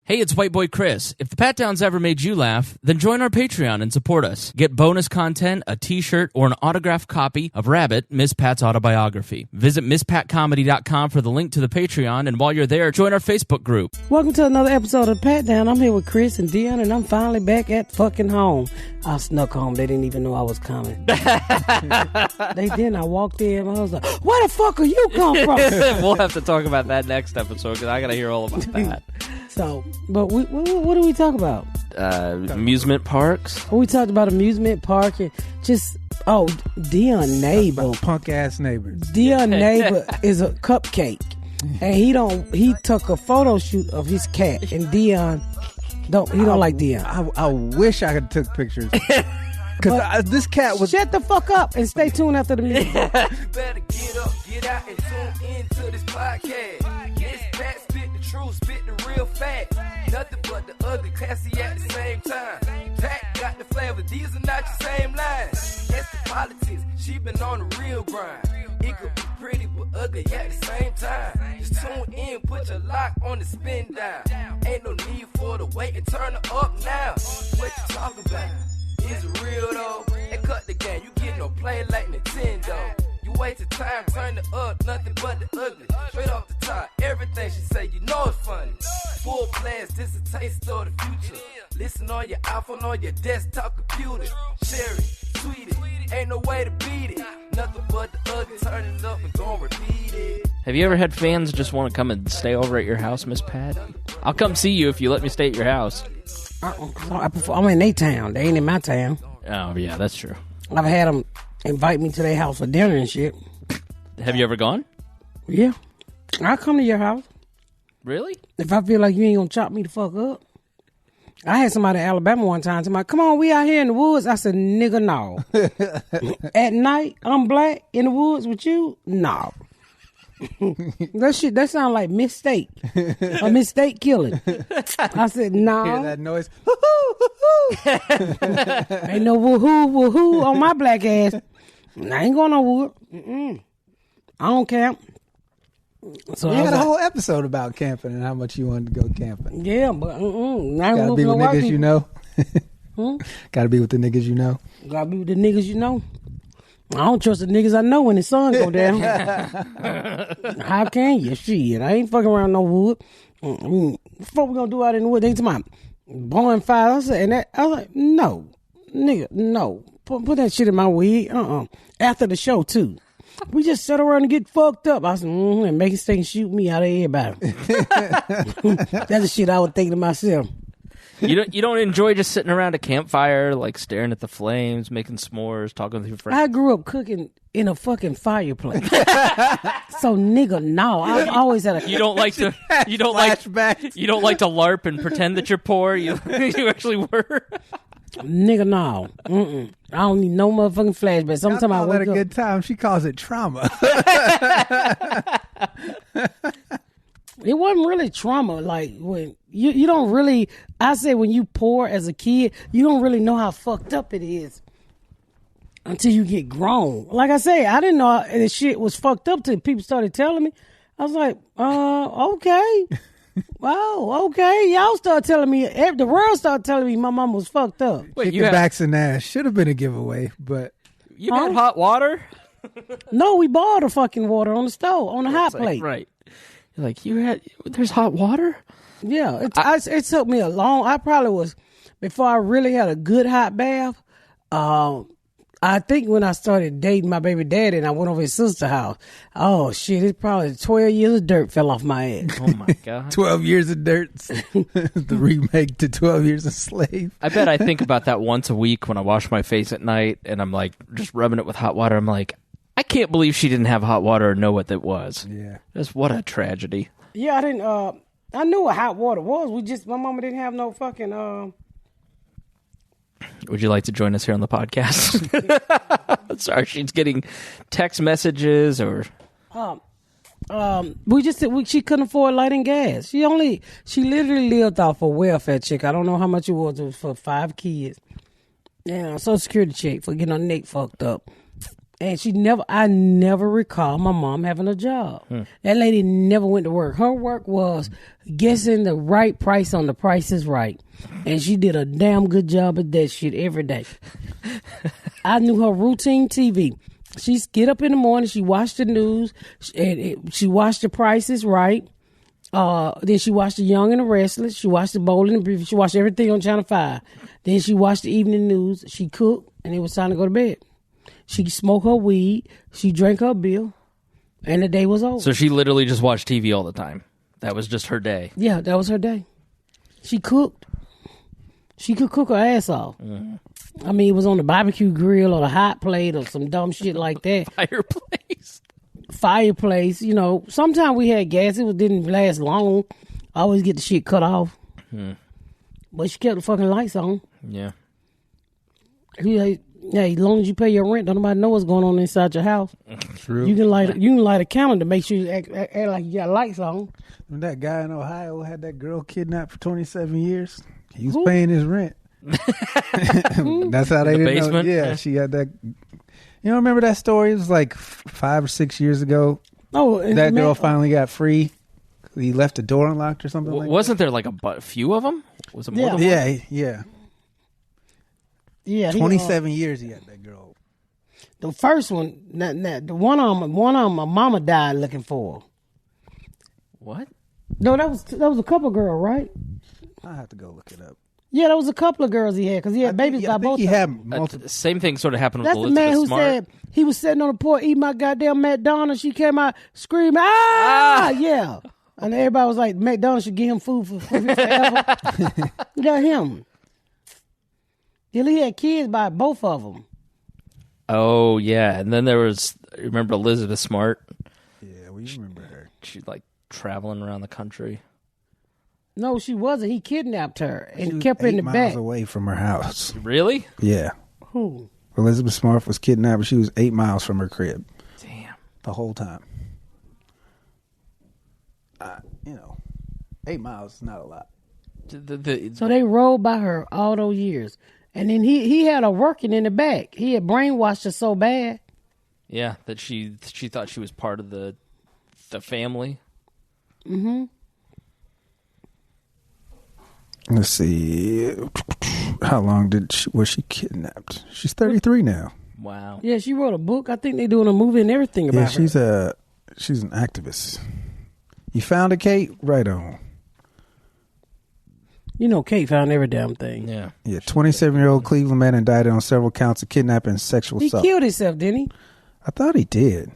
Hey, it's White Boy Chris. If the Pat Downs ever made you laugh, then join our Patreon and support us. Get bonus content, a t-shirt, or an autographed copy of Rabbit, Miss Pat's autobiography. Visit MissPatComedy.com for the link to the Patreon, and while you're there, join our Facebook group. Welcome to another episode of Pat Down. I'm here with Chris and Deon, and I'm finally back at fucking home. I snuck home. They didn't even know I was coming. They didn't. I walked in, and I was like, where the fuck are you come from? We'll have to talk about that next episode, because I got to hear all about that. So, but what do we talk about? Amusement parks. We talked about amusement park and just Deon neighbor, punk ass neighbors. Deon neighbor is a cupcake, and he took a photo shoot of his cat, and Deon don't like Deon. I wish I could took pictures. Because this cat was... Shut the fuck up and stay tuned after the music. Better get up, get out, and tune into this podcast. This Pat spit the truth, spit the real fact. Nothing but the ugly, classy at the same time. Pat got the flavor, these are not your same lines. That's the politics, she been on the real grind. It could be pretty but ugly at the same time. Just tune in, put your lock on the spin down. Ain't no need for the wait and turn it up now. What you talking about? Is it real though? And cut the game, you get no play like Nintendo. You wasted time, turn it up, nothing but the ugly. Straight off the top, everything she say, you know it's funny. Full blast, this a taste of the future. Listen on your iPhone, on your desktop computer. Share it, tweet it, ain't no way to beat it. Nothing but the ugly, turn it up and gon' repeat it. Have you ever had fans just want to come and stay over at your house, Miss Pat? I'll come see you if you let me stay at your house. I'm in their town. They ain't in my town. Oh, yeah, that's true. I've had them invite me to their house for dinner and shit. Have you ever gone? Yeah. I'll come to your house. Really? If I feel like you ain't gonna chop me the fuck up. I had somebody in Alabama one time tell me, come on, we out here in the woods. I said, nigga, no. At night, I'm black in the woods with you? No. That sound like mistake. A mistake killing. I said, no. Hear that noise? Ain't no woohoo on my black ass. I ain't going no wood. I don't camp. So we had a whole episode about camping and how much you wanted to go camping. Yeah, but gotta be with niggas you know. Gotta be with the niggas you know. Gotta be with the niggas you know. I don't trust the niggas I know when the sun go down. How can you? Shit, I ain't fucking around no wood. What we gonna do out in the wood? They talking about bonfire. I was like, no, nigga, no. Put that shit in my weed. After the show too. We just sit around and get fucked up. I said, and make it stay and shoot me out of everybody. That's the shit I would think to myself. You don't enjoy just sitting around a campfire, like staring at the flames, making s'mores, talking with your friends? I grew up cooking in a fucking fireplace. So nigga, no. I've always had a... You don't like to LARP and pretend that you're poor. You actually were. Nigga, no. I don't need no motherfucking flashbacks. Sometimes I wake up. A good time. She calls it trauma. It wasn't really trauma. Like when you don't really. I say when you poor as a kid, you don't really know how fucked up it is until you get grown. Like I say, I didn't know this shit was fucked up till people started telling me. I was like, okay. Wow, okay. Y'all start telling me, the world started telling me my mom was fucked up. Wait, you backs and ass should have been a giveaway, but you had hot water? No, we bought the fucking water on the stove, on the hot plate. Right. You're like, there's hot water? Yeah, it took me a long, I probably was, before I really had a good hot bath, I think when I started dating my baby daddy and I went over his sister's house, oh shit, it's probably 12 years of dirt fell off my ass. Oh my God. 12 years of dirt. The remake to 12 Years a Slave. I bet I think about that once a week when I wash my face at night and I'm like just rubbing it with hot water. I'm like, I can't believe she didn't have hot water or know what that was. Yeah. Just what a tragedy. Yeah, I didn't, I knew what hot water was. My mama didn't have no fucking, Would you like to join us here on the podcast? Sorry, she's getting text messages or... she couldn't afford light and gas. She literally lived off a welfare check. I don't know how much it was for 5 kids. Yeah, Social Security check for getting her neck fucked up. And I never recall my mom having a job. That lady never went to work. Her work was guessing the right price on The Price is Right. And she did a damn good job at that shit every day. I knew her routine TV. She'd get up in the morning, she watched the news, she watched The Price is Right. Then she watched The Young and the Restless. She watched The Bold and the Beautiful. She watched everything on Channel 5. Then she watched the evening news. She cooked, and it was time to go to bed. She smoked her weed. She drank her beer, and the day was over. So she literally just watched TV all the time. That was just her day. Yeah, that was her day. She cooked. She could cook her ass off. I mean, it was on the barbecue grill or the hot plate or some dumb shit like that. Fireplace. You know, sometimes we had gas. It didn't last long. I always get the shit cut off. But she kept the fucking lights on. Yeah. As long as you pay your rent, don't nobody know what's going on inside your house. True. You can light a candle to make sure you act like you got lights on. When that guy in Ohio had that girl kidnapped for 27 years, he was paying his rent. That's how they didn't basement? know. Yeah, she had that. You don't remember that story? It was like 5 or 6 years ago. Oh, that girl finally got free. He left the door unlocked or something. Wasn't there like a few of them? Was it more than one? Yeah. Yeah, 27 years he had that girl. The first one, the one on my mama died looking for. What? No, that was a couple girl, right? I have to go look it up. Yeah, there was a couple of girls he had because he had babies by both. He of them. had multiple. Same thing sort of happened That's with the man Elizabeth who Smart. said he was sitting on the porch eating my goddamn McDonald's. She came out screaming, "Ah!" Yeah, and everybody was like, "McDonald's should give him food for forever." Yeah, him. He had kids by both of them. Oh yeah, and then there was. Remember Elizabeth Smart? Yeah, you remember her? She's like traveling around the country. No, she wasn't. He kidnapped her She and was kept her in the 8 miles back. away from her house. Really? Yeah. Who? Elizabeth Smart was kidnapped. She was 8 miles from her crib. Damn. The whole time. 8 miles is not a lot. So they rode by her all those years. And then he had her working in the back. He had brainwashed her so bad. Yeah, that she thought she was part of the family. Mm-hmm. Let's see. How long was she kidnapped? She's 33 now. Wow. Yeah, she wrote a book. I think they're doing a movie and everything about her. She's an activist. You found it, Kate? Right on. You know, Kate found every damn thing. Yeah. Yeah, 27-year-old Cleveland man indicted on several counts of kidnapping and sexual assault. He killed himself, didn't he? I thought he did.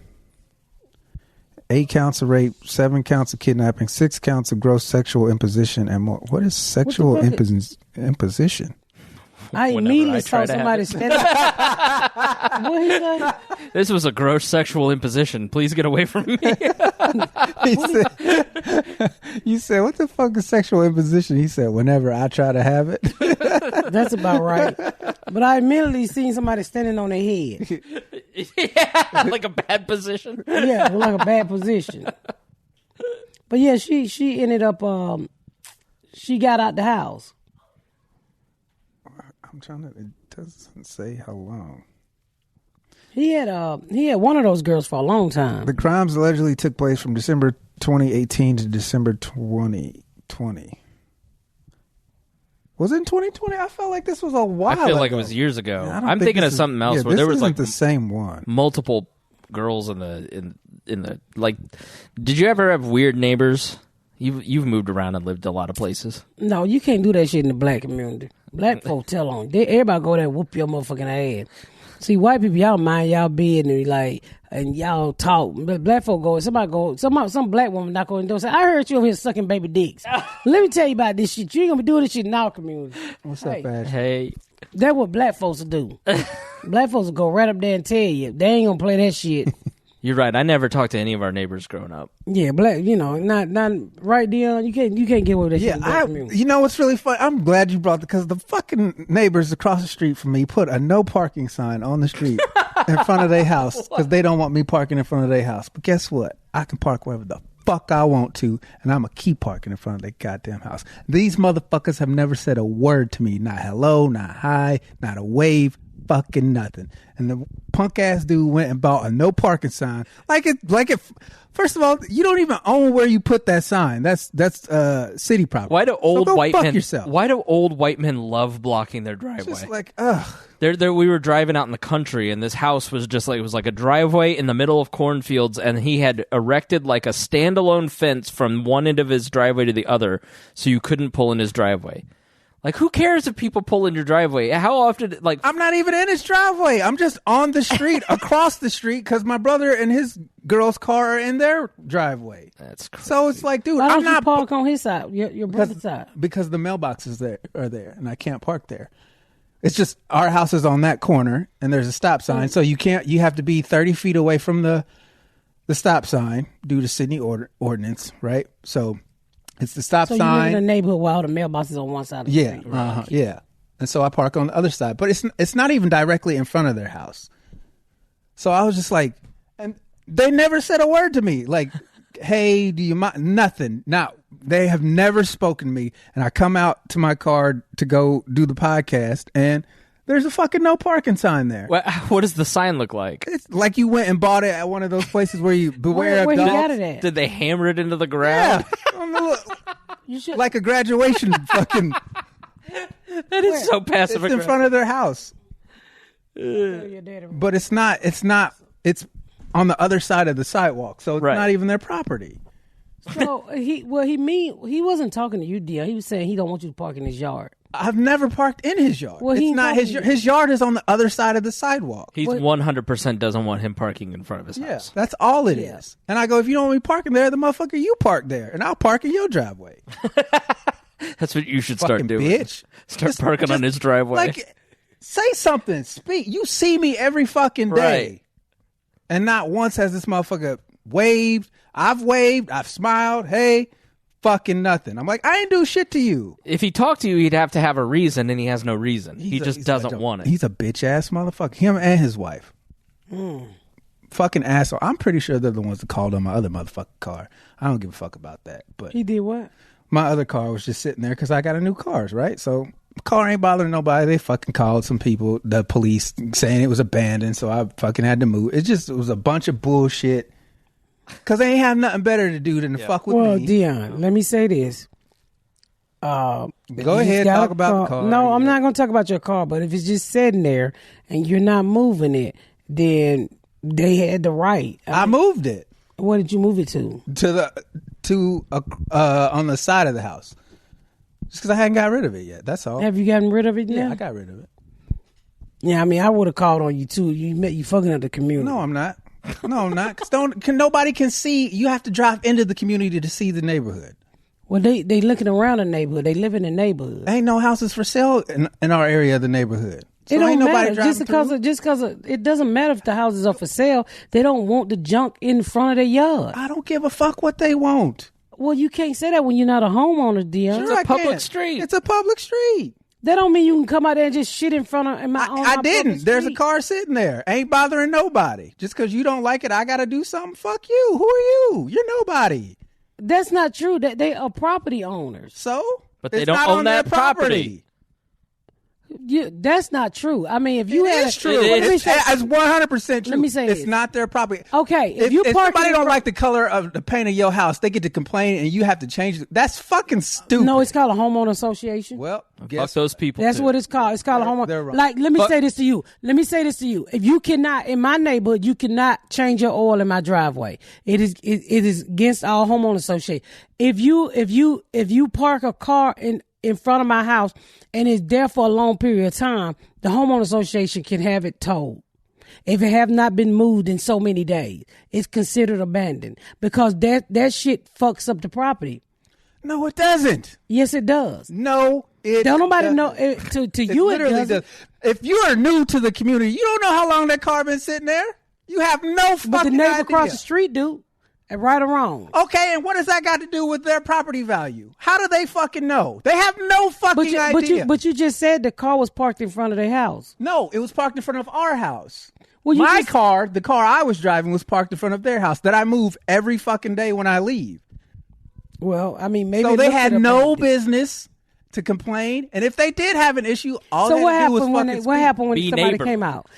8 counts of rape, 7 counts of kidnapping, 6 counts of gross sexual imposition, and more. What is sexual imposition? I immediately saw somebody standing. What he say? This was a gross sexual imposition. Please get away from me. You said, what the fuck is sexual imposition? He said, whenever I try to have it. That's about right. But I immediately seen somebody standing on their head. Yeah, like a bad position. Yeah, like a bad position. But yeah, she ended up. She got out the house. I'm trying to. It doesn't say how long. He had one of those girls for a long time. The crimes allegedly took place from December 2018 to December 2020. Was it in 2020? I felt like this was a while ago. I feel like it was years ago. Yeah, I'm thinking of something else where there was like the same one. Multiple girls in the like. Did you ever have weird neighbors? You've moved around and lived a lot of places. No, you can't do that shit in the black community. Black folk tell on. Everybody go there and whoop your motherfucking ass. See, white people, y'all mind y'all business, like, and y'all talk. But black folk go, some black woman knock on the door and say, I heard you over here sucking baby dicks. Let me tell you about this shit. You ain't gonna be doing this shit in our community. What's up, Ash? Hey. That's what black folks will do. Black folks will go right up there and tell you. They ain't gonna play that shit. You're right. I never talked to any of our neighbors growing up. Yeah, black, not right, Deon. You can't get away with that shit in the black community. You know what's really funny? I'm glad you brought because the fucking neighbors across the street from me put a no parking sign on the street in front of their house because they don't want me parking in front of their house. But guess what? I can park wherever the fuck I want to, and I'm gonna keep parking in front of their goddamn house. These motherfuckers have never said a word to me. Not hello, not hi, not a wave. fucking nothing. And the punk ass dude went and bought a no parking sign. First of all, you don't even own where you put that sign. That's city property. Why do old so white fuck men? yourself. Why do old white men love blocking their driveway? Just like, ugh. We were driving out in the country, and this house was just like, it was like a driveway in the middle of cornfields, and he had erected like a standalone fence from one end of his driveway to the other, so you couldn't pull in his driveway. Like, who cares if people pull in your driveway? How often, like... I'm not even in his driveway. I'm just on the street, across the street, because my brother and his girl's car are in their driveway. That's crazy. So it's like, dude, Why I'm don't you not... park on his side, your brother's side? Because the mailboxes are there, and I can't park there. It's just, our house is on that corner, and there's a stop sign, so you have to be 30 feet away from the stop sign due to Sydney ordinance, right? So... It's the stop sign. So you live in a neighborhood where all the mailboxes on one side of the street. Right? Yeah. And so I park on the other side. But it's not even directly in front of their house. So I was just like, and they never said a word to me. Like, hey, do you mind? Nothing. Now, they have never spoken to me. And I come out to my car to go do the podcast, and there's a fucking no parking sign there. What does the sign look like? It's like you went and bought it at one of those places where you beware where of dogs. Where you got it at? Did they hammer it into the ground? Yeah. You should, like a graduation fucking... That is so passive It's in aggressive. front of their house. your daddy. But it's not. It's on the other side of the sidewalk, so it's Right. not even their property. So he wasn't talking to you, Deon. He was saying he don't want you to park in his yard. I've never parked in his yard. Well, it's he not his talking- yard. His yard is on the other side of the sidewalk. He's 100% doesn't want him parking in front of his Yeah, house. that's all it is. And I go, if you don't want me parking there, the motherfucker, you park there, and I'll park in your driveway. That's what you should Fucking start doing. bitch. Start parking on his driveway. Like, say something. Speak. You see me every fucking day. Right. And not once has this motherfucker waved. I've smiled. Hey, fucking nothing. I'm like, I ain't do shit to you. If he talked to you, he'd have to have a reason, and he has no reason. He just doesn't want it. He's a bitch ass motherfucker. Him and his wife. Fucking asshole. I'm pretty sure they're the ones that called on my other motherfucking car. I don't give a fuck about that. But He did what? my other car was just sitting there because I got a new car, right? So the car ain't bothering nobody. They fucking called some people, the police, saying it was abandoned. So I fucking had to move. It was a bunch of bullshit. Because they ain't have nothing better to do than to fuck with Well, me. Deon, let me say this. Go ahead, talk about the car. No, I'm not going to talk about your car, but if it's just sitting there and you're not moving it, then they had the right. I moved it What did you move it to? on the side of the house. Just because I hadn't got rid of it yet. That's all. Have you gotten rid of it yet? Yeah, I got rid of it. Yeah, I mean, I would have called on you too. You fucking up the community. No, I'm not. No, I'm not. Because nobody can see. You have to drive into the community to see the neighborhood. Well, they looking around the neighborhood. They live in the neighborhood. Ain't no houses for sale in our area of the neighborhood. So It don't ain't nobody matter driving just because it doesn't matter if the houses are for sale. They don't want the junk in front of their yard. I don't give a fuck what they want. Well, you can't say that when you're not a homeowner, Deon. Sure I public can. street. It's a public street. That don't mean you can come out there and just shit in front of my. I didn't. There's a car sitting there. Ain't bothering nobody. Just because you don't like it, I got to do something. Fuck you. Who are you? You're nobody. That's not true. That they are property owners. So? But they It's don't not own on their that property. That's not true. I mean, if you It had is true. It is. It's 100% true. Let me say it's this. not their property. Okay, if you if park somebody in don't front- like the color of the paint of your house, they get to complain and you have to change it. That's fucking stupid. No, it's called a homeowner association. Well, Fuck guess those people. That's too. what it's called. It's called a They're homeowner. wrong. Like, let me But- say this to you. If you cannot, in my neighborhood, you cannot change your oil in my driveway. It is against our homeowner association. If you park a car in front of my house and it's there for a long period of time, the homeowner association can have it towed. If it have not been moved in so many days, it's considered abandoned because that shit fucks up the property. No, it doesn't. Yes, it does. No, it Don't nobody doesn't. know to you. It literally doesn't. does. If you are new to the community, you don't know how long that car been sitting there. You have no fucking But the neighbor idea. across the street do. Right or wrong. Okay, and what does that got to do with their property value? How do they fucking know? They have no fucking idea. But you just said the car was parked in front of their house. No, it was parked in front of our house. Well, you My just- car, the car I was driving, was parked in front of their house that I move every fucking day when I leave. Well, I mean, maybe So it they looked had at no abandoned. business to complain. And if they did have an issue, all So they what had to do was happened when fucking what happened when Be somebody neighborly. came out?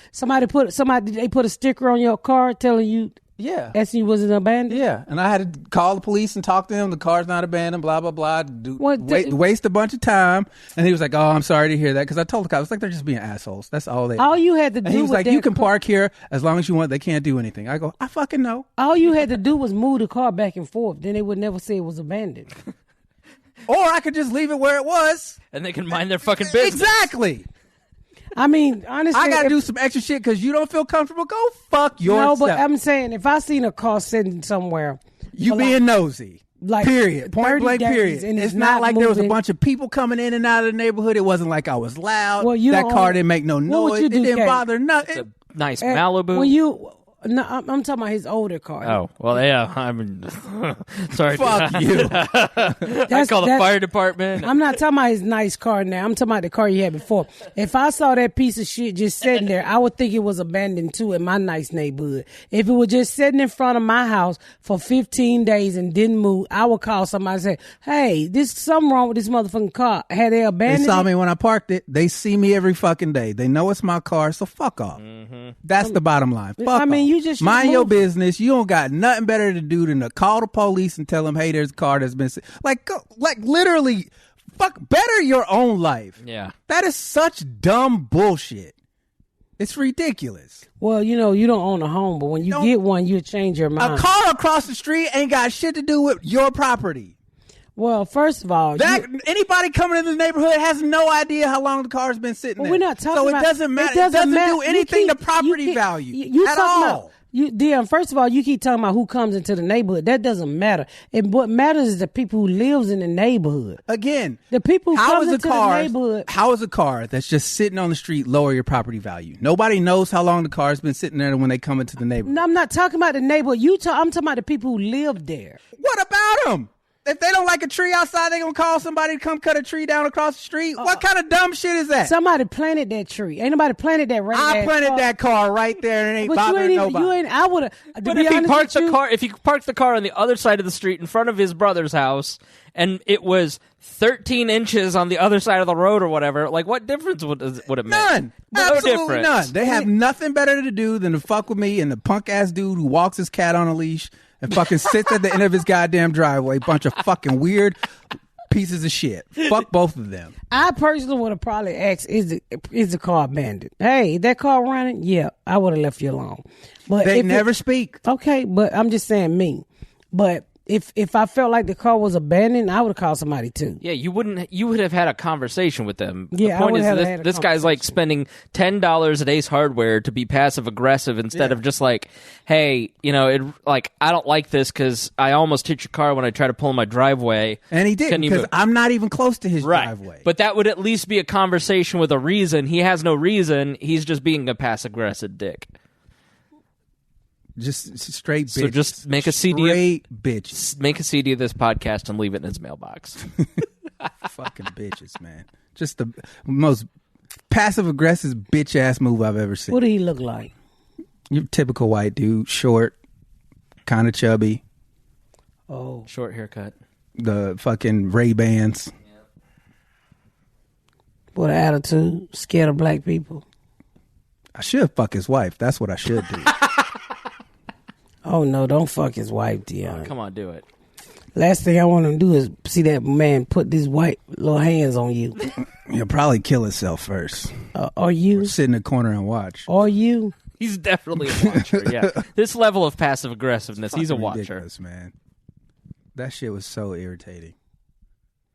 They put a sticker on your car telling you Yeah. asking you was it abandoned? Yeah, and I had to call the police and talk to him. The car's not abandoned, blah, blah, blah. Waste a bunch of time. And he was like, oh, I'm sorry to hear that. Because I told the cops, like, they're just being assholes. That's all they All you had to do And he was with like, that you can car- park here as long as you want. They can't do anything. I go, I fucking know. All you had to do was move the car back and forth. Then they would never say it was abandoned. Or I could just leave it where it was. And they can mind their fucking business. Exactly. I mean, honestly, I got to if- do some extra shit because you don't feel comfortable. Go fuck yourself. No, but I'm saying if I seen a car sitting somewhere, You for being nosy. like Period. Point 30 blank, days period. and It's it's not not like there was a moving. bunch of people coming in and out of the neighborhood. It wasn't like I was loud. Well, you that don't car own- didn't make no What would noise. you It do, didn't Kay? bother nothing. It's a nice Eh, Malibu. When you, no, I'm talking about his older car. Oh, well, yeah. I mean, sorry. Fuck you. I call the fire department. I'm not talking about his nice car now. I'm talking about the car you had before. If I saw that piece of shit just sitting there, I would think it was abandoned too in my nice neighborhood. If it was just sitting in front of my house for 15 days and didn't move, I would call somebody and say, hey, there's something wrong with this motherfucking car. Had they They abandoned saw it? me when I parked it. They see me every fucking day. They know it's my car, so fuck off. That's the bottom line. Fuck I mean, off. you just mind move. your business. You don't got nothing better to do than to call the police and tell them, hey, there's a car that's been like literally, fuck, better your own life. Yeah. That is such dumb bullshit. It's ridiculous. Well, you know, you don't own a home, but when you Don't- get one, you'll change your A mind. car across the street ain't got shit to do with your property. Well, first of all, Anybody coming into the neighborhood has no idea how long the car's been sitting there. we're not talking so about. it doesn't matter. It doesn't do anything to property value at all. Deon, first of all, you keep talking about who comes into the neighborhood. That doesn't matter. And what matters is the people who lives in the neighborhood. Again, The people who how comes is into a car? the neighborhood. How is a car that's just sitting on the street lower your property value? Nobody knows how long the car's been sitting there when they come into the neighborhood. No, I'm not talking about the neighborhood. I'm talking about the people who live there. What about them? If they don't like a tree outside, they gonna call somebody to come cut a tree down across the street. What kind of dumb shit is that? Somebody planted that tree. Ain't nobody planted that right I planted that car right there and it ain't But you bothering ain't even, nobody. you ain't, I would have. But if he parked the car, if he parked the car on the other side of the street in front of his brother's house, and it was 13 inches on the other side of the road or whatever, like what difference would it make? None. No Absolutely difference. none. They have nothing better to do than to fuck with me and the punk ass dude who walks his cat on a leash and fucking sits at the end of his goddamn driveway. Bunch of fucking weird pieces of shit. Fuck both of them. I personally would have probably asked, is the car abandoned? Hey, that car running? Yeah, I would have left you alone. But They if never speak. Okay, but I'm just saying me. But if I felt like the car was abandoned, I would have called somebody too. Yeah, you would have had a conversation with them. Yeah, I the point would is have this, had a this guy's like spending $10 at Ace Hardware to be passive aggressive instead of just like, hey, you know, it like I don't like this because I almost hit your car when I tried to pull in my driveway. And he did Can you because move? I'm not even close to his driveway. But that would at least be a conversation with a reason. He has no reason. He's just being a passive aggressive dick. Just straight bitches. So just make a CD of- Straight bitches. Make a CD of this podcast and leave it in his mailbox. Fucking bitches, man. Just the most passive aggressive bitch ass move I've ever seen. What did he look like? Your typical white dude, short, kind of chubby, Oh, Short haircut. the fucking Ray-Bans. what an attitude. Scared of black people. I should fuck his wife. That's what I should do. Oh no, don't fuck his wife, Deon. Come on, do it. Last thing I want him to do is see that man put these white little hands on you. He'll probably kill himself first. Or you. Sit in the corner and watch. Or you. He's definitely a watcher. Yeah, this level of passive aggressiveness, he's a Fucking watcher. ridiculous, man. That shit was so irritating.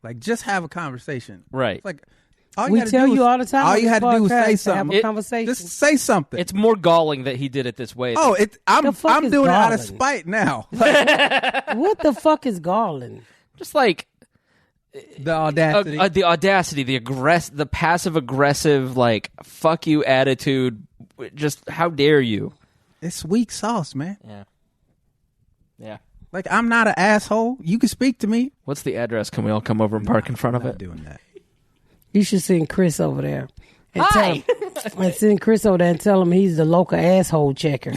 Like, just have a conversation. Right. It's like, all you We gotta tell do you is- all the time All on you this had to do was podcast say to have something. a conversation. Just say something. It's more galling that he did it this way. Oh, The fuck I'm is doing it out of Garland? spite now. What the fuck is Garland? just like The audacity. the audacity, the passive aggressive, like fuck you attitude. Just how dare you? It's weak sauce, man. Yeah. Like, I'm not an asshole. You can speak to me. What's the address? Can we all come over and park in front of I'm not it? doing that. You should send Chris over there. And Hi. and send Chris over there and tell him he's the local asshole checker.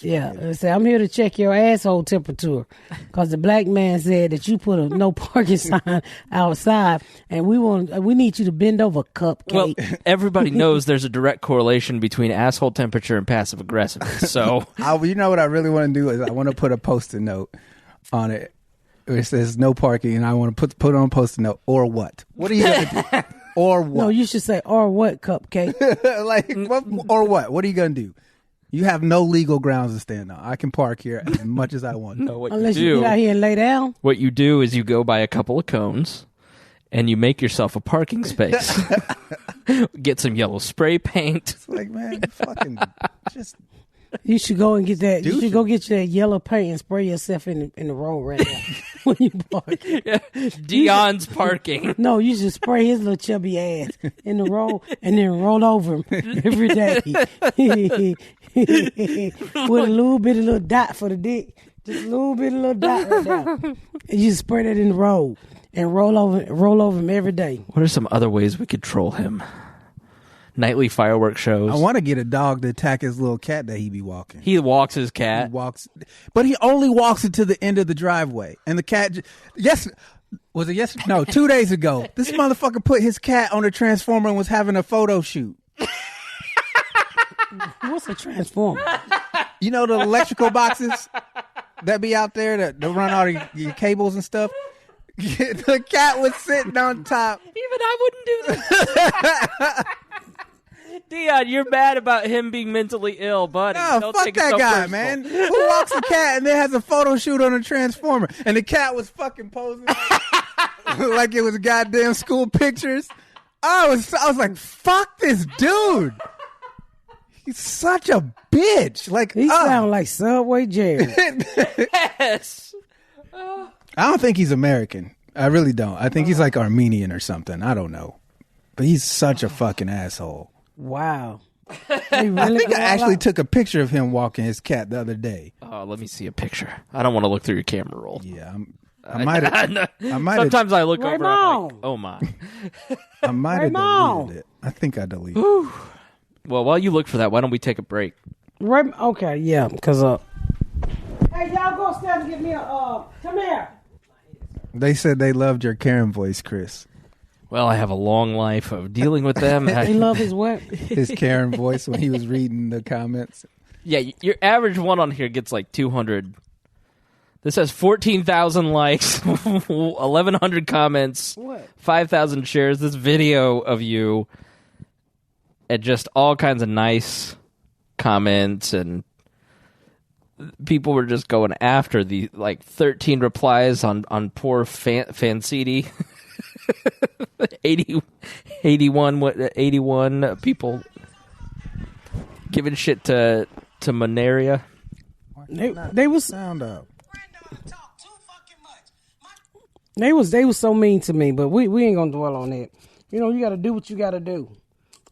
Yeah, they say, I'm here to check your asshole temperature because the black man said that you put a no parking sign outside, and we need you to bend over, cupcake. Well, everybody knows there's a direct correlation between asshole temperature and passive aggressiveness. So, you know what I really want to do is I want to put a Post-it note on it where it says no parking, and I want to put on a Post-it note, or what? What are you going to do? Or what? No, you should say, or what, cupcake? Like, or what? What are you going to do? You have no legal grounds to stand on. I can park here as much as I want. no, what Unless you do, get out here and lay down. What you do is you go buy a couple of cones and you make yourself a parking space. Get some yellow spray paint. It's like, man, fucking just... You should go and get that. You Douche. should go get you that yellow paint and spray yourself in the road right now when you park. Deon's parking. No, you should spray his little chubby ass in the road and then roll over him every day with a little dot for the dick. Just a little dot right there. And you spray that in the road and roll over him every day. What are some other ways we could troll him? Nightly fireworks shows. I want to get a dog to attack his little cat that he be walking. He walks his He cat. walks, but he only walks it to the end of the driveway. And the cat, was it yesterday? No, 2 days ago. This motherfucker put his cat on a transformer and was having a photo shoot. What's a transformer? You know the electrical boxes that be out there that run all your cables and stuff? The cat was sitting on top. Even I wouldn't do that. Deon, you're mad about him being mentally ill, buddy. No, Don't fuck take it that so guy, personal. man. Who walks a cat and then has a photo shoot on a transformer? And the cat was fucking posing like it was goddamn school pictures. I was like, fuck this dude. He's such a bitch. Like, He sound like Subway Jerry. Yes. I don't think he's American. I really don't. I think he's like Armenian or something. I don't know. But he's such a fucking asshole. Wow. I think I actually took a picture of him walking his cat the other day. Oh, let me see a picture. I don't want to look through your camera roll. Yeah, I might have. Sometimes I look over and I'm like, Raymond. oh my. I might have Raymond. deleted it. I think I deleted it. Well, while you look for that, why don't we take a break? Okay, yeah, because hey, y'all go upstairs and get me a come here. They said they loved your Karen voice, Chris. Well, I have a long life of dealing with them. He love his what? His Karen voice when he was reading the comments. Yeah, your average one on here gets like 200. This has 14,000 likes, 1,100 comments, What? 5,000 shares. This video of you and just all kinds of nice comments, and people were just going after the like 13 replies on poor Fanciti. 81 people giving shit to Monaria. They was Sound up. they was so mean to me, but we ain't gonna dwell on that. You know, you got to do what you got to do.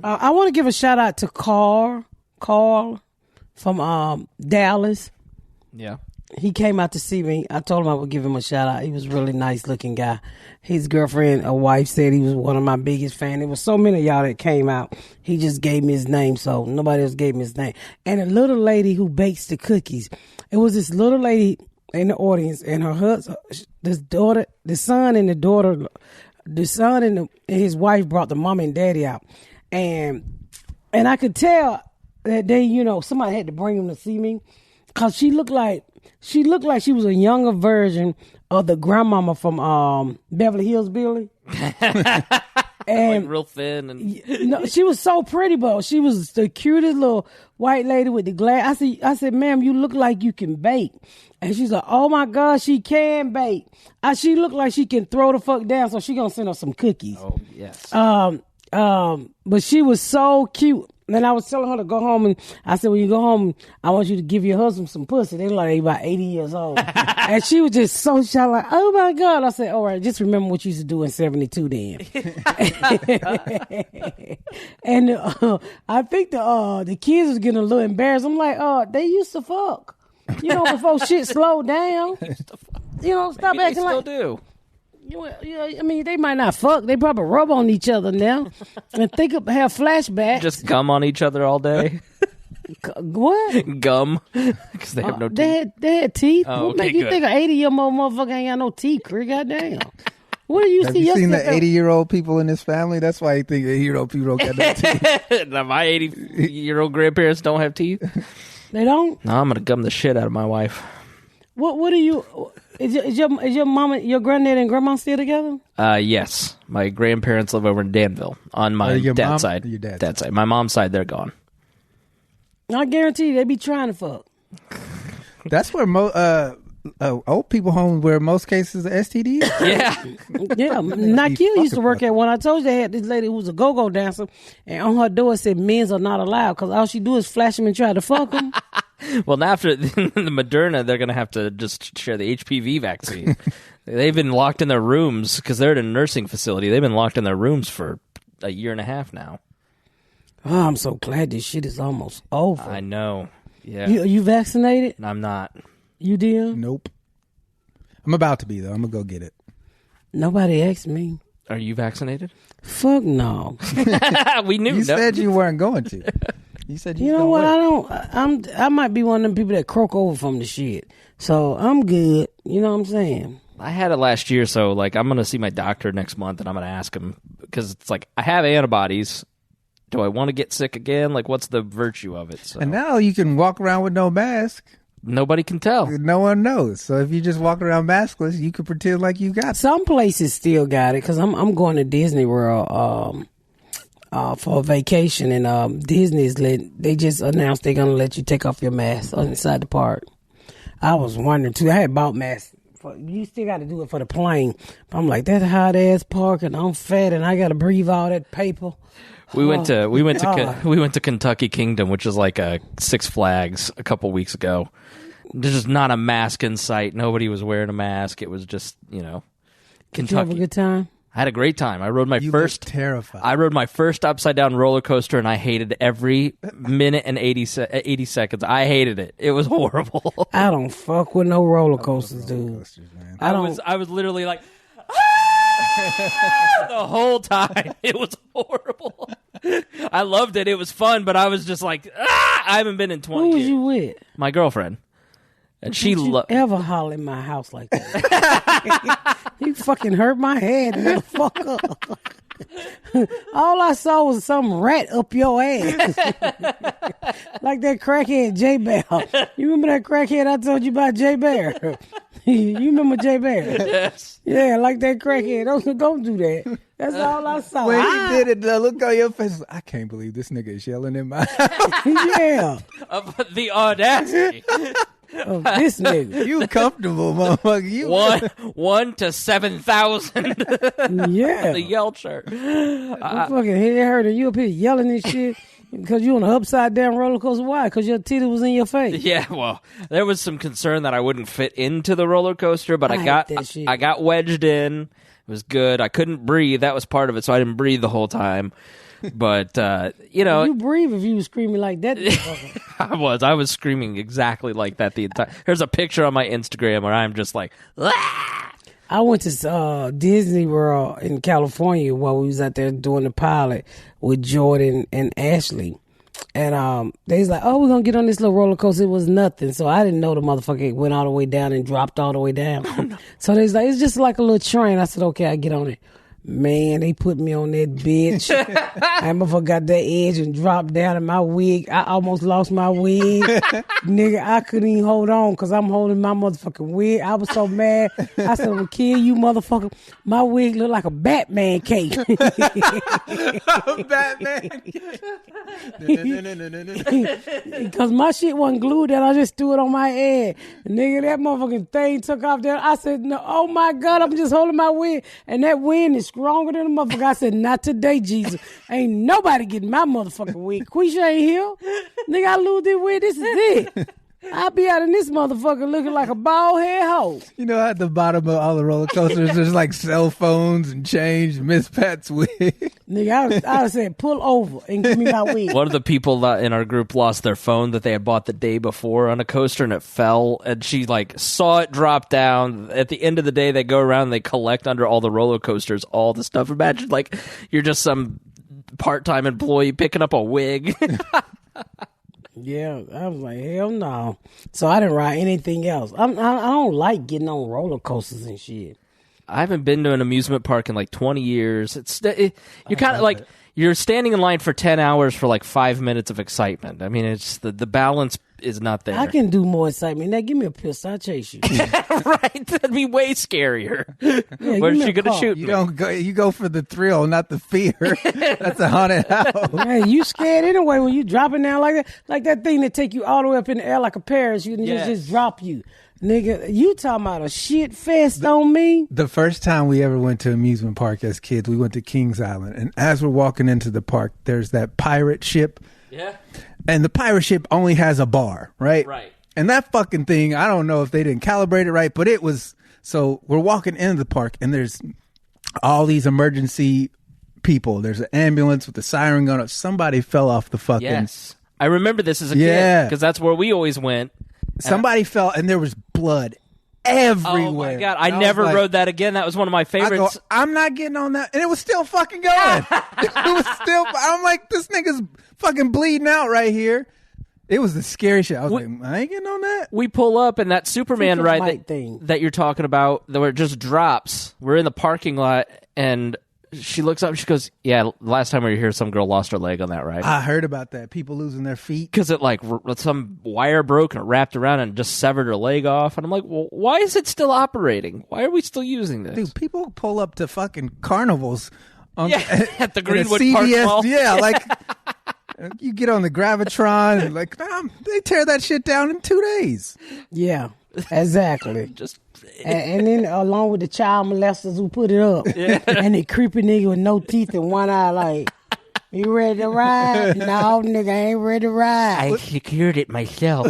I want to give a shout out to Carl from Dallas. Yeah. He came out to see me. I told him I would give him a shout out. He was a really nice looking guy. His girlfriend, a wife, said he was one of my biggest fans. There was so many of y'all that came out. He just gave me his name, so nobody else gave me his name. And a little lady who bakes the cookies. It was this little lady in the audience, and her husband, the son and his wife brought the mom and daddy out, and I could tell that they, you know, somebody had to bring them to see me, cause she looked like she was a younger version of the grandmama from Beverly Hills Billy. And Like real thin and no, she was so pretty, but she was the cutest little white lady with the glass. I said, ma'am, you look like you can bake. And she's like, oh my God, she can bake. She looked like she can throw the fuck down, so she gonna send us some cookies. oh yes. But she was so cute. And I was telling her to go home, and I said, when you go home, I want you to give your husband some pussy. They're like about 80 years old. And she was just so shy, like, oh my God. I said, all right, just remember what you used to do in 72 then. And I think the kids was getting a little embarrassed. I'm like, they used to fuck. You know, before shit slowed down. You know, stop Maybe they acting still like. do. I mean, they might not fuck. They probably rub on each other now and have flashbacks. Just gum on each other all day. What? Gum, because they have no teeth. They had teeth. Oh, What okay, make you good. think an 80-year-old motherfucker ain't got no teeth, Chris? Goddamn. What do you Have see? you seen the yourself- 80-year-old people in this family? That's why you think 80-year-old people don't got no teeth. Now, my 80-year-old grandparents don't have teeth. They don't. No, I'm gonna gum the shit out of my wife. What do you? Is your mama, your granddad, and grandma still together? Yes, my grandparents live over in Danville on my your dad's mom- side. your dad's side. My mom's side, they're gone. I guarantee you, they be trying to fuck. That's where old people home where most cases of STDs. Yeah, Yeah, Nike used to work at one. I told you they had this lady who was a go-go dancer, and on her door it said men's are not allowed because all she do is flash them and try to fuck them. well, now after the Moderna, they're gonna have to just share the HPV vaccine. They've been locked in their rooms because they're at a nursing facility. They've been locked in their rooms for a year and a half now. Oh, I'm so glad this shit is almost over. I know. Yeah, You vaccinated? I'm not. You did? Nope. I'm about to be though. I'm gonna go get it. Nobody asked me. Are you vaccinated? Fuck no. We knew. You said you weren't going to. You said You know what? I might be one of them people that croak over from the shit. So I'm good. You know what I'm saying? I had it last year, so like I'm gonna see my doctor next month, and I'm gonna ask him because it's like I have antibodies. Do I want to get sick again? Like, what's the virtue of it? So And now you can walk around with no mask. nobody can tell. No one knows. So if you just walk around maskless, you could pretend like you got it. Some places still got it because I'm going to Disney World for a vacation, and they just announced they're gonna let you take off your mask inside the park. I was wondering too. I had bought masks. You still got to do it for the plane. But I'm like, that hot ass park, and I'm fat, and I got to breathe all that paper. We went God. to Kentucky Kingdom, which is like a Six Flags a couple weeks ago. There's just not a mask in sight. Nobody was wearing a mask. It was just, Did you have a Kentucky. good time? I had a great time. I rode my You first look terrified. I rode my first upside down roller coaster, and I hated every minute and 80 seconds. I hated it. It was horrible. I don't fuck with no roller coasters, dude. I don't. I was literally like the whole time. It was horrible. I loved it. It was fun, but I was just like, I haven't been in 20 Who was years. you with? My girlfriend. And she Don't you loved ever holler in my house like that? You fucking hurt my head, motherfucker. All I saw was some rat up your ass. Like that crackhead J Bear. You remember that crackhead I told you about, J Bear? You remember J Bear? Yes. Yeah, like that crackhead. Don't do that. That's all I saw. When he did it, the look on your face, I can't believe this nigga is yelling in my house. Yeah. The audacity. Of this nigga. You comfortable, motherfucker. You 1 to 7,000. Yeah. The yell chart. I'm fucking head hurting. You up here yelling and shit because you on an upside down roller coaster. Why? Because your titty was in your face. Yeah, well, there was some concern that I wouldn't fit into the roller coaster, but I I hate that shit. got wedged in. It was good. I couldn't breathe. That was part of it, so I didn't breathe the whole time. But You breathe if you was screaming like that. motherfucker. I was screaming exactly like that the entire. There's a picture on my Instagram where I'm just like, "Ah!" I went to Disney World in California while we was out there doing the pilot with Jordan and Ashley. And they was like, oh, we're going to get on this little roller coaster. It was nothing. So I didn't know the motherfucker went all the way down and dropped all the way down. Oh, no. So they was like, it's just like a little train. I said, okay, I get on it. Man, they put me on that bitch. I motherfucker got that edge and dropped down in my wig. I almost lost my wig. Nigga, I couldn't even hold on because I'm holding my motherfucking wig. I was so mad. I said, I'm gonna kill you, motherfucker. My wig looked like a Batman cape. Batman. Because my shit wasn't glued down. I just threw it on my head. Nigga, that motherfucking thing took off there. I said, no, oh my God, I'm just holding my wig. And that wind is stronger than a motherfucker. I said, not today, Jesus. Ain't nobody getting my motherfucking wig. Quisha ain't here. Nigga, I lose this wig. This is it. I be out in this motherfucker looking like a bald head hoe. You know, at the bottom of all the roller coasters, there's like cell phones and change. Miss Pat's wig. Nigga, I said, pull over and give me my wig. One of the people in our group lost their phone that they had bought the day before on a coaster, and it fell, and she like saw it drop down. At the end of the day, they go around and they collect under all the roller coasters all the stuff. Imagine like you're just some part-time employee picking up a wig. Yeah, I was like, hell no. So I didn't ride anything else. I don't like getting on roller coasters and shit. I haven't been to an amusement park in like 20 years. You're kind of like you're standing in line for 10 hours for like 5 minutes of excitement. I mean, it's the balance is not there. I can do more excitement. Now give me a pistol, I'll chase you. Right? That'd be way scarier. Yeah, Where's give me she a gonna call. shoot You me? don't go. You go for the thrill, not the fear. That's a haunted house. Hey, you scared anyway when you dropping down like that thing that take you all the way up in the air like a parachute and Yes. just drop you. Nigga, you talking about a shit fest on me? The first time we ever went to amusement park as kids, we went to Kings Island, and as we're walking into the park, there's that pirate ship. Yeah. And the pirate ship only has a bar, right? Right. And that fucking thing, I don't know if they didn't calibrate it right, but it was. So we're walking into the park, and there's all these emergency people. There's an ambulance with the siren going up. Somebody fell off the fucking. Yes. I remember this as a kid Yeah. because that's where we always went. Somebody fell, and there was blood everywhere. Oh my god! I And never was like, rode that again. That was one of my I go, favorites. I'm not getting on that, and it was still fucking going. It was still. I'm like, this nigga's fucking bleeding out right here. It was the scariest shit. I was like, I ain't getting on that. We pull up and that Superman Freaking ride light thing. that you're talking about, where it just drops. We're in the parking lot, and she looks up and she goes, "Yeah, last time we were here, some girl lost her leg on that ride I heard about that. People losing their feet. because it like some wire broke and it wrapped around and just severed her leg off." And I'm like, "Well, why is it still operating? Why are we still using this?" Dude, people pull up to fucking carnivals on, at the in a Greenwood Park Mall. Yeah, like you get on the Gravitron and like, they tear that shit down in 2 days. Yeah, exactly. Just and then along with the child molesters who put it up. And the creepy nigga with no teeth and one eye like, you ready to ride? No, nigga, I ain't ready to ride. I secured it myself.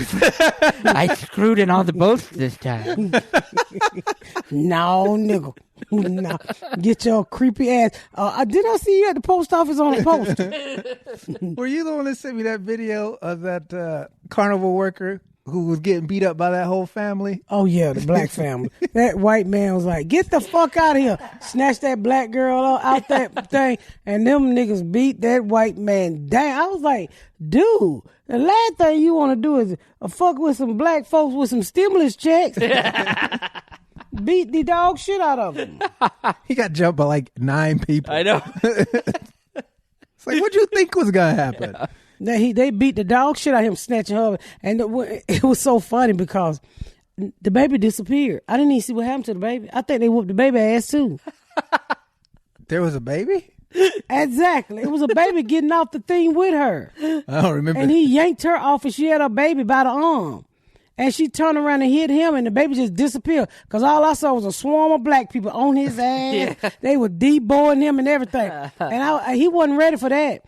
I screwed in all the bolts this time. No, nigga. No. Get your creepy ass. Did I see you at the post office on a poster? Were you the one that sent me that video of that carnival worker who was getting beat up by that whole family? Oh, yeah, the black family. That white man was like, get the fuck out of here. Snatched that black girl out that thing, and them niggas beat that white man down. I was like, dude, the last thing you want to do is fuck with some black folks with some stimulus checks. Beat the dog shit out of him. He got jumped by like 9 people. I know. It's like, what'd you think was gonna happen? They beat the dog shit out of him, snatching her. And it was so funny because the baby disappeared. I didn't even see what happened to the baby. I think they whooped the baby ass too. There was a baby? Exactly. It was a baby getting off the thing with her. I don't remember. And he yanked her off and she had her baby by the arm. And she turned around and hit him and the baby just disappeared. Because all I saw was a swarm of black people on his ass. Yeah. They were deboing him and everything. And he wasn't ready for that.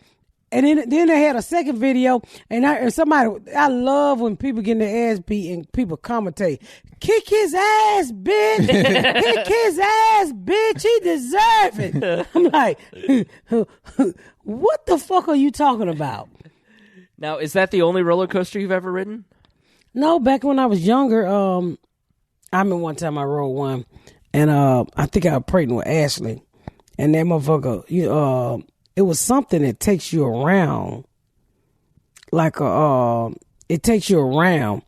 And then they had a second video, and somebody, I love when people get their ass beat and people commentate, kick his ass, bitch, kick his ass, bitch, he deserve it. I'm like, what the fuck are you talking about? Now, is that the only roller coaster you've ever ridden? No, back when I was younger, I remember one time I rode one, and I think I was pregnant with Ashley, and that motherfucker, it was something that takes you around, like it takes you around,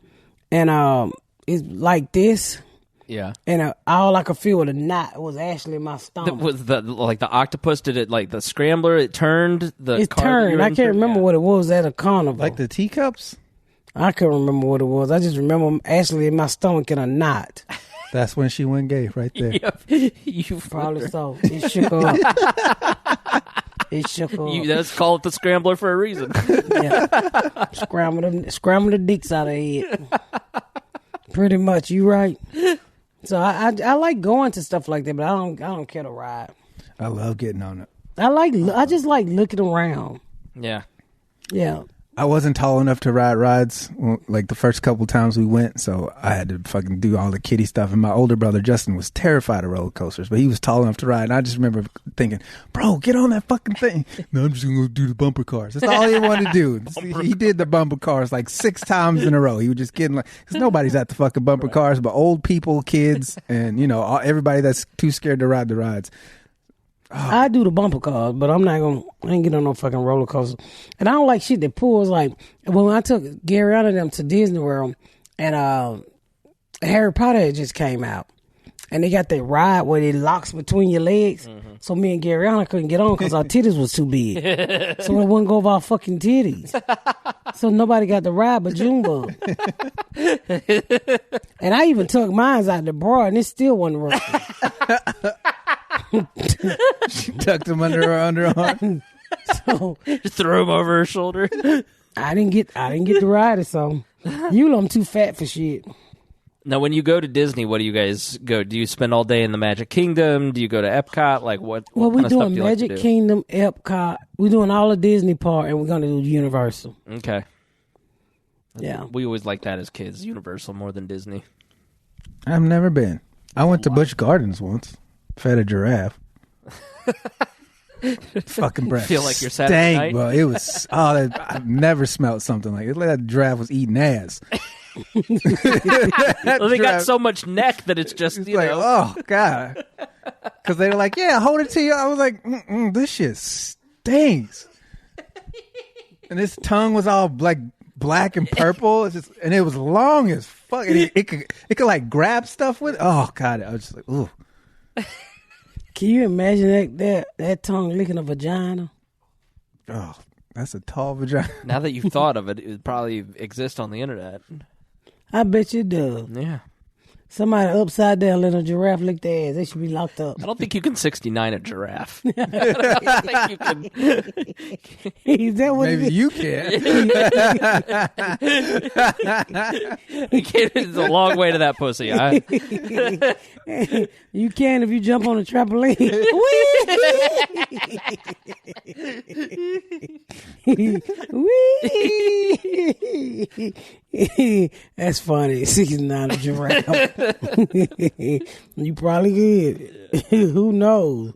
and it's like this, Yeah. and all I could feel with a knot was Ashley in my stomach. Was the octopus? Did it like the scrambler? It turned the. It car turned. you were I in can't through? remember Yeah. what it was at a carnival. like the teacups? I couldn't remember what it was. I just remember Ashley in my stomach in a knot. That's when she went gay right there. Yep. You Probably so. It shook her up. It shook her up. Let's call it the scrambler for a reason. Yeah. Scramble the dicks out of head. Pretty much, you right. So I like going to stuff like that, but I don't care to ride. I love getting on it. I just like looking around. Yeah. Yeah. I wasn't tall enough to ride rides like the first couple times we went, so I had to fucking do all the kiddie stuff. And my older brother Justin was terrified of roller coasters, but he was tall enough to ride. And I just remember thinking, "Bro, get on that fucking thing." No, I'm just gonna go do the bumper cars. That's all he wanted to do. He did the bumper cars like 6 times in a row. He was just getting like, because nobody's at the fucking bumper cars, but old people, kids, and everybody that's too scared to ride the rides. I do the bumper cars, but I ain't get on no fucking roller coaster. And I don't like shit that pulls. Like, when I took Gary out of them to Disney World, and Harry Potter had just came out. And they got that ride where it locks between your legs. Mm-hmm. So me and Garyana couldn't get on because our titties was too big. So it wouldn't go over our fucking titties. So nobody got the ride but Junebug. And I even took mine out the bra and it still wasn't working. She tucked them under her underarm. So Just throw him over her shoulder. I didn't get the ride, so you know I'm too fat for shit. Now, when you go to Disney, what do you guys go? Do you spend all day in the Magic Kingdom? Do you go to Epcot? Like what? Well, we're doing Magic Kingdom, Epcot. We're doing all the Disney part, and we're gonna do Universal. Okay. Yeah, we always like that as kids. Universal more than Disney. I've never been. I went to Busch Gardens once. Fed a giraffe. Fucking breath. Feel like you're Saturday night? Bro. It was. I've never smelled something like it. Like that giraffe was eating ass. Well, they got so much neck that it's just, you like, know. Oh, God. Because they were like, yeah, hold it to you. I was like, this shit stinks. And his tongue was all like black and purple. It's just, and it was long as fuck. And it could like grab stuff with it. Oh, God. I was just like, ooh. Can you imagine that tongue licking a vagina? Oh, that's a tall vagina. Now that you've thought of it, it would probably exist on the internet. I bet you do. Yeah. Somebody upside down let a giraffe lick their ass. They should be locked up. I don't think you can 69 a giraffe. I don't think you can. Is that what Maybe you can. It's a long way to that pussy. You can if you jump on a trampoline. That's funny. 69 a giraffe. You probably could. Who knows?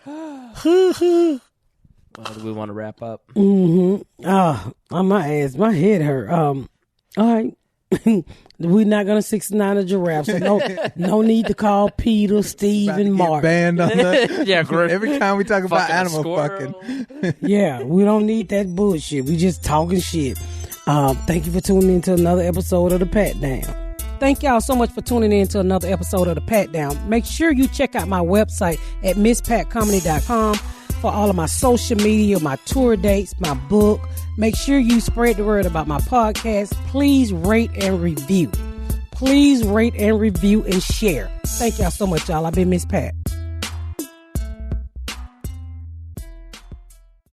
Well, do we want to wrap up? Mm-hmm. On my ass, my head hurt. All right. We're not gonna 69 a giraffe, so no need to call Peter, Steve, and Mark. Banned on the Yeah, every time we talk about Fucking animal squirrel. fucking. Yeah, we don't need that bullshit. We just talking shit. Thank you for tuning in to another episode of The Pat Down. Thank y'all so much for tuning in to another episode of The Pat Down. Make sure you check out my website at misspatcomedy.com for all of my social media, my tour dates, my book. Make sure you spread the word about my podcast. Please rate and review. Please rate and review and share. Thank y'all so much, y'all. I've been Miss Pat.